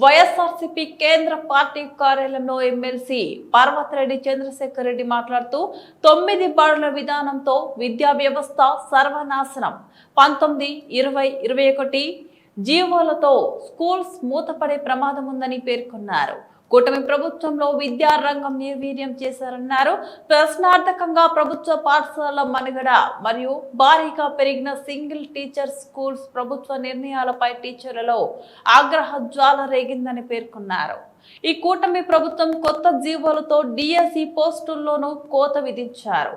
వైఎస్ఆర్సీపీ కేంద్ర పార్టీ కార్యాలయంలో ఎమ్మెల్సీ పర్వతరెడ్డి చంద్రశేఖర్ రెడ్డి మాట్లాడుతూ 9 బడుల విధానంతో విద్యా వ్యవస్థ సర్వనాశనం 19, 20, 21 జీవోలతో స్కూల్స్ మూతపడే ప్రమాదం ఉందని పేర్కొన్నారు. కూటమి ప్రభుత్వంలో విద్యా రంగం నిర్వీర్యం చేశారన్నారు. ప్రశ్నార్థకంగా ప్రభుత్వ పాఠశాలల మనుగడ మరియు భారీగా పెరిగిన సింగిల్ టీచర్ స్కూల్స్ ప్రభుత్వ నిర్ణయాలపై టీచర్లలో ఆగ్రహ జ్వాల రేగిందని పేర్కొన్నారు. ఈ కూటమి ప్రభుత్వం కొత్త జీవోలతో డిఎస్సి పోస్టుల్లోనూ కోత విధించారు.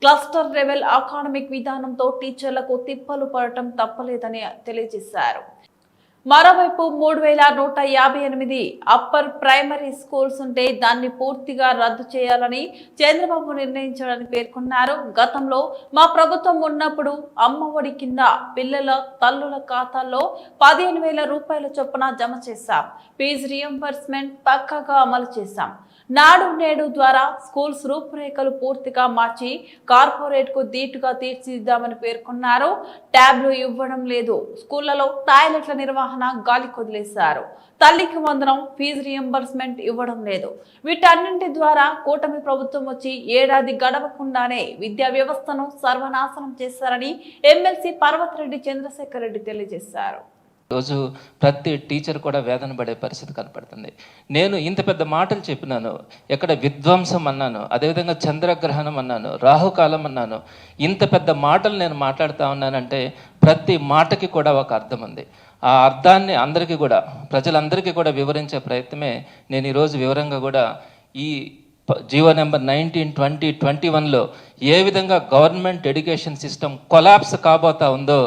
క్లస్టర్ లెవెల్ అకాడమిక్ విధానంతో టీచర్లకు తిప్పలు పడటం తప్పలేదని తెలియజేశారు. మరోవైపు 3158 అప్పర్ ప్రైమరీ స్కూల్స్ ఉంటే దాన్ని పూర్తిగా రద్దు చేయాలని చంద్రబాబు నిర్ణయించాలని పేర్కొన్నారు. గతంలో మా ప్రభుత్వం ఉన్నప్పుడు అమ్మఒడి కింద పిల్లల తల్లుల ఖాతాల్లో 15,000 రూపాయల చొప్పున జమ చేశాం. ఫీజు రియంబర్స్మెంట్ పక్కాగా అమలు చేశాం. నాడు నేడు ద్వారా స్కూల్స్ రూపురేఖలు పూర్తిగా మార్చి కార్పొరేట్ కు ధీటుగా తీర్చిదిద్దామని పేర్కొన్నారు. ట్యాబ్లు ఇవ్వడం లేదు. స్కూళ్లలో టాయిలెట్ల నిర్వహణ గాలి కొదిలేశారు. తల్లికి వందనం, ఫీజు రియంబర్స్మెంట్ ఇవ్వడం లేదు. వీటన్నింటి ద్వారా కూటమి ప్రభుత్వం వచ్చి ఏడాది గడవకుండానే విద్యా వ్యవస్థను సర్వనాశనం చేశారని ఎమ్మెల్సీ పర్వతరెడ్డి చంద్రశేఖర్ రెడ్డి తెలియజేశారు. రోజు ప్రతి టీచర్ కూడా వేదన పడే పరిస్థితి కనపడుతుంది. నేను ఇంత పెద్ద మాటలు చెప్పినాను, ఎక్కడ విధ్వంసం అన్నాను, అదేవిధంగా చంద్రగ్రహణం అన్నాను, రాహుకాలం అన్నాను. ఇంత పెద్ద మాటలు నేను మాట్లాడుతూ ఉన్నానంటే ప్రతి మాటకి కూడా ఒక అర్థం ఉంది. ఆ అర్థాన్ని అందరికీ కూడా ప్రజలందరికీ కూడా వివరించే ప్రయత్నమే నేను ఈరోజు వివరంగా కూడా ఈ జీవో నెంబర్ 19/2021లో ఏ విధంగా గవర్నమెంట్ ఎడ్యుకేషన్ సిస్టమ్ కొలాప్స్ కాబోతా ఉందో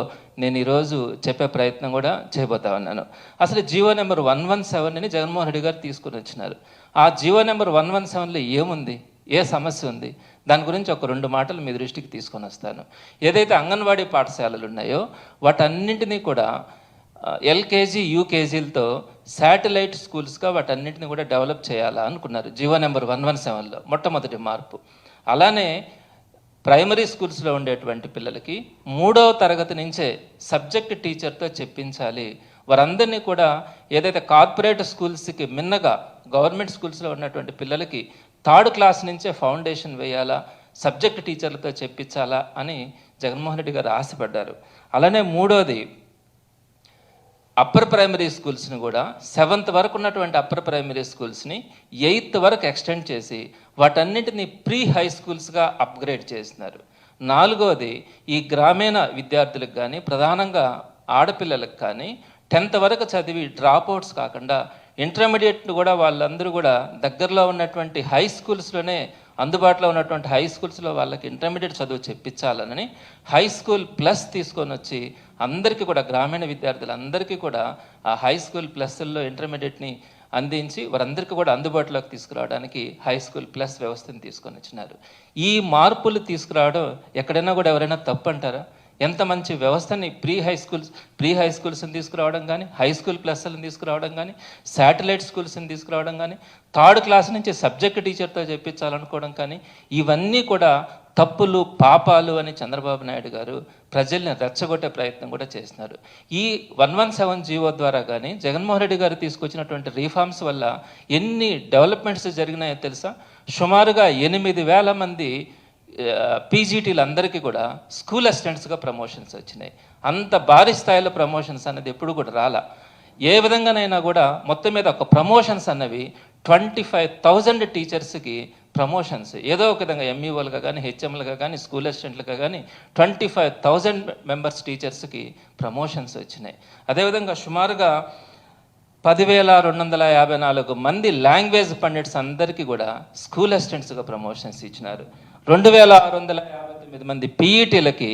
నేను ఈరోజు చెప్పే ప్రయత్నం కూడా చేయబోతా ఉన్నాను. అసలు జీవో నెంబర్ 117ని జగన్మోహన్ రెడ్డి గారు తీసుకుని వచ్చినారు. ఆ జీవో నెంబర్ 117లో ఏముంది, ఏ సమస్య ఉంది, దాని గురించి ఒక 2 మాటలు మీ దృష్టికి తీసుకొని వస్తాను. ఏదైతే అంగన్వాడీ పాఠశాలలు ఉన్నాయో వాటన్నింటినీ కూడా ఎల్కేజీ యూకేజీలతో శాటిలైట్ స్కూల్స్గా వాటన్నింటినీ కూడా డెవలప్ చేయాలా అనుకున్నారు జీవో నెంబర్ 117లో మొట్టమొదటి మార్పు. అలానే ప్రైమరీ స్కూల్స్లో ఉండేటువంటి పిల్లలకి 3వ తరగతి నుంచే సబ్జెక్ట్ టీచర్తో చెప్పించాలి. వారందరినీ కూడా ఏదైతే కార్పొరేట్ స్కూల్స్కి మిన్నగా గవర్నమెంట్ స్కూల్స్లో ఉన్నటువంటి పిల్లలకి 3rd క్లాస్ నుంచే ఫౌండేషన్ వేయాలా, సబ్జెక్ట్ టీచర్లతో చెప్పించాలా అని జగన్మోహన్ రెడ్డి గారు ఆశపడ్డారు. అలానే 3వది అప్పర్ ప్రైమరీ స్కూల్స్ని కూడా 7th వరకు ఉన్నటువంటి అప్పర్ ప్రైమరీ స్కూల్స్ని 8th వరకు ఎక్స్టెండ్ చేసి వాటన్నింటినీ ప్రీ హై స్కూల్స్గా అప్గ్రేడ్ చేస్తున్నారు. 4వది ఈ గ్రామీణ విద్యార్థులకు కానీ ప్రధానంగా ఆడపిల్లలకు కానీ 10th వరకు చదివి డ్రాప్అవుట్స్ కాకుండా ఇంటర్మీడియట్ కూడా వాళ్ళందరూ కూడా దగ్గరలో ఉన్నటువంటి హై స్కూల్స్లోనే అందుబాటులో ఉన్నటువంటి హై స్కూల్స్లో వాళ్ళకి ఇంటర్మీడియట్ చదువు చెప్పించాలని హై స్కూల్ ప్లస్ తీసుకొని వచ్చి అందరికీ కూడా గ్రామీణ విద్యార్థులందరికీ కూడా ఆ హై స్కూల్ ప్లస్ల్లో ఇంటర్మీడియట్ని అందించి వారందరికీ కూడా అందుబాటులోకి తీసుకురావడానికి హై స్కూల్ ప్లస్ వ్యవస్థను తీసుకొని వచ్చినారు. ఈ మార్పులు తీసుకురావడం ఎక్కడైనా కూడా ఎవరైనా తప్పు అంటారా? ఎంత మంచి వ్యవస్థని ప్రీ హై స్కూల్స్ని తీసుకురావడం కానీ, హై స్కూల్ ప్లస్లను తీసుకురావడం కానీ, శాటిలైట్ స్కూల్స్ని తీసుకురావడం కానీ, 3rd క్లాస్ నుంచి సబ్జెక్ట్ టీచర్తో చెప్పించాలనుకోవడం కానీ, ఇవన్నీ కూడా తప్పులు పాపాలు అని చంద్రబాబు నాయుడు గారు ప్రజల్ని రెచ్చగొట్టే ప్రయత్నం కూడా చేస్తున్నారు. ఈ 117 జీవో ద్వారా కానీ జగన్మోహన్ రెడ్డి గారు తీసుకొచ్చినటువంటి రీఫార్మ్స్ వల్ల ఎన్ని డెవలప్మెంట్స్ జరిగినాయో తెలుసా? సుమారుగా 8,000 మంది పీజీటీలందరికీ కూడా స్కూల్ అసిస్టెంట్స్గా ప్రమోషన్స్ వచ్చినాయి. అంత భారీ స్థాయిలో ప్రమోషన్స్ అనేది ఎప్పుడు కూడా రాలా. ఏ విధంగానైనా కూడా మొత్తం మీద ఒక ప్రమోషన్స్ అన్నవి 25,000 టీచర్స్కి ప్రమోషన్స్ ఏదో ఒక విధంగా ఎంఈఓలుగా కానీ, హెచ్ఎంలుగా కానీ, స్కూల్ అసిస్టెంట్లుగా కానీ 25,000 మెంబర్స్ టీచర్స్కి ప్రమోషన్స్ వచ్చినాయి. అదేవిధంగా సుమారుగా 10,254 మంది లాంగ్వేజ్ పండిట్స్ అందరికీ కూడా స్కూల్ అసిస్టెంట్స్గా ప్రమోషన్స్ ఇచ్చినారు. 2,659 మంది పీఈటీలకి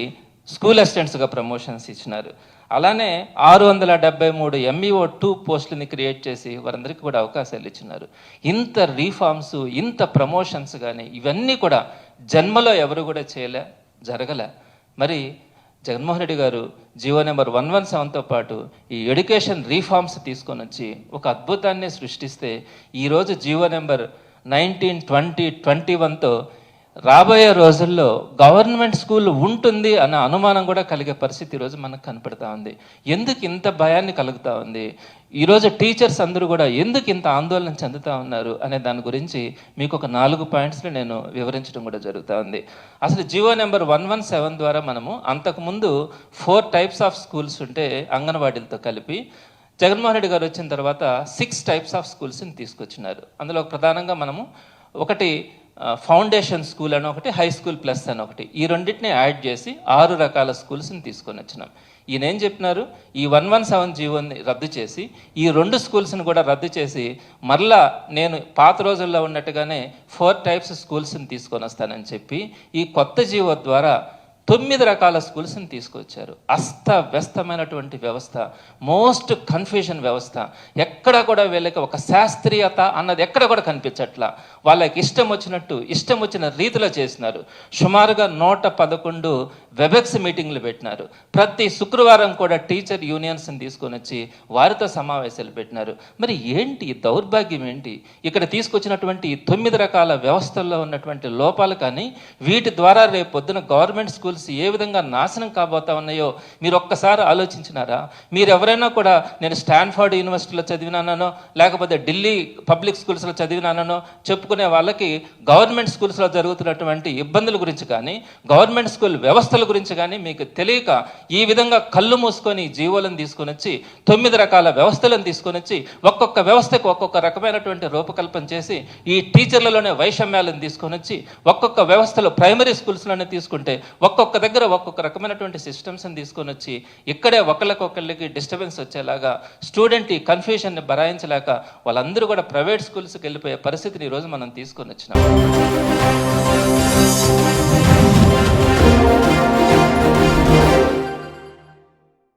స్కూల్ అసిస్టెంట్స్గా ప్రమోషన్స్ ఇచ్చినారు. అలానే 673 MEO2 పోస్టులని క్రియేట్ చేసి వారందరికీ కూడా అవకాశాలు ఇచ్చినారు. ఇంత రీఫార్మ్స్, ఇంత ప్రమోషన్స్ కానీ ఇవన్నీ కూడా జన్మలో ఎవరు కూడా జరగలే. మరి జగన్మోహన్ రెడ్డి గారు జీవో నెంబర్ 117తో పాటు ఈ ఎడ్యుకేషన్ రీఫార్మ్స్ తీసుకొని వచ్చి ఒక అద్భుతాన్ని సృష్టిస్తే ఈరోజు జీవో నెంబర్ 19/2021తో రాబోయే రోజుల్లో గవర్నమెంట్ స్కూల్ ఉంటుంది అన్న అనుమానం కూడా కలిగే పరిస్థితి ఈరోజు మనకు కనపడతా ఉంది. ఎందుకు ఇంత భయాన్ని కలుగుతూ ఉంది, ఈరోజు టీచర్స్ అందరూ కూడా ఎందుకు ఇంత ఆందోళన చెందుతూ ఉన్నారు అనే దాని గురించి మీకు ఒక 4 పాయింట్స్ని నేను వివరించడం కూడా జరుగుతూ ఉంది. అసలు జియో నెంబర్ 117 ద్వారా మనము అంతకుముందు 4 టైప్స్ ఆఫ్ స్కూల్స్ ఉంటే అంగన్వాడీలతో కలిపి జగన్మోహన్ రెడ్డి గారు వచ్చిన తర్వాత 6 టైప్స్ ఆఫ్ స్కూల్స్ని తీసుకొచ్చినారు. అందులో ప్రధానంగా మనము ఒకటి ఫౌండేషన్ స్కూల్ అని ఒకటి, హై స్కూల్ ప్లస్ అని ఒకటి, ఈ రెండింటిని యాడ్ చేసి 6 రకాల స్కూల్స్ని తీసుకొని వచ్చినాం. ఈయన ఏం చెప్పినారు, ఈ 117 జీవోని రద్దు చేసి ఈ 2 స్కూల్స్ని కూడా రద్దు చేసి మరలా నేను పాత రోజుల్లో ఉన్నట్టుగానే 4 టైప్స్ స్కూల్స్ని తీసుకొని వస్తానని చెప్పి ఈ కొత్త జీవో ద్వారా 9 రకాల స్కూల్స్ని తీసుకొచ్చారు. అస్తవ్యస్తమైనటువంటి వ్యవస్థ, మోస్ట్ కన్ఫ్యూజన్ వ్యవస్థ. ఎక్కడ కూడా వీళ్ళకి ఒక శాస్త్రీయత అన్నది ఎక్కడ కూడా కనిపించట్లా. వాళ్ళకి ఇష్టం వచ్చినట్టు ఇష్టం వచ్చిన రీతిలో చేసినారు. సుమారుగా 111 వెబెక్స్ మీటింగ్లు పెట్టినారు. ప్రతి శుక్రవారం కూడా టీచర్ యూనియన్స్ని తీసుకొని వచ్చి వారితో సమావేశాలు పెట్టినారు. మరి ఏంటి దౌర్భాగ్యం ఏంటి? ఇక్కడ తీసుకొచ్చినటువంటి 9 రకాల వ్యవస్థల్లో ఉన్నటువంటి లోపాలు కానీ వీటి ద్వారా రేపు పొద్దున గవర్నమెంట్ స్కూల్స్ ఏ విధంగా నాశనం కాబోతా ఉన్నాయో మీరు ఒక్కసారి ఆలోచించినారా? మీరు ఎవరైనా కూడా నేను స్టాన్ఫర్డ్ యూనివర్సిటీలో చదివినానో లేకపోతే ఢిల్లీ పబ్లిక్ స్కూల్స్లో చదివినానో చెప్పుకునే వాళ్ళకి గవర్నమెంట్ స్కూల్స్లో జరుగుతున్నటువంటి ఇబ్బందుల గురించి కానీ గవర్నమెంట్ స్కూల్ వ్యవస్థల గురించి కానీ మీకు తెలియక ఈ విధంగా కళ్ళు మూసుకొని జీవోలను తీసుకొని వచ్చి 9 రకాల వ్యవస్థలను తీసుకొని వచ్చి ఒక్కొక్క వ్యవస్థకు ఒక్కొక్క రకమైనటువంటి రూపకల్పన చేసి ఈ టీచర్లలోనే వైషమ్యాలను తీసుకొని వచ్చి ఒక్కొక్క వ్యవస్థలో ప్రైమరీ స్కూల్స్లోనే తీసుకుంటే ఒక్కొక్క దగ్గర ఒక్కొక్క రకమైనటువంటి సిస్టమ్స్ని తీసుకొని వచ్చి ఇక్కడే ఒకళ్ళకొకళ్ళకి డిస్టర్బెన్స్ వచ్చేలాగా స్టూడెంట్ ఈ కన్ఫ్యూజన్ని భరాయించలేక వాళ్ళందరూ కూడా ప్రైవేట్ స్కూల్స్కి వెళ్ళిపోయే పరిస్థితిని ఈరోజు మనం తీసుకొని వచ్చినాం.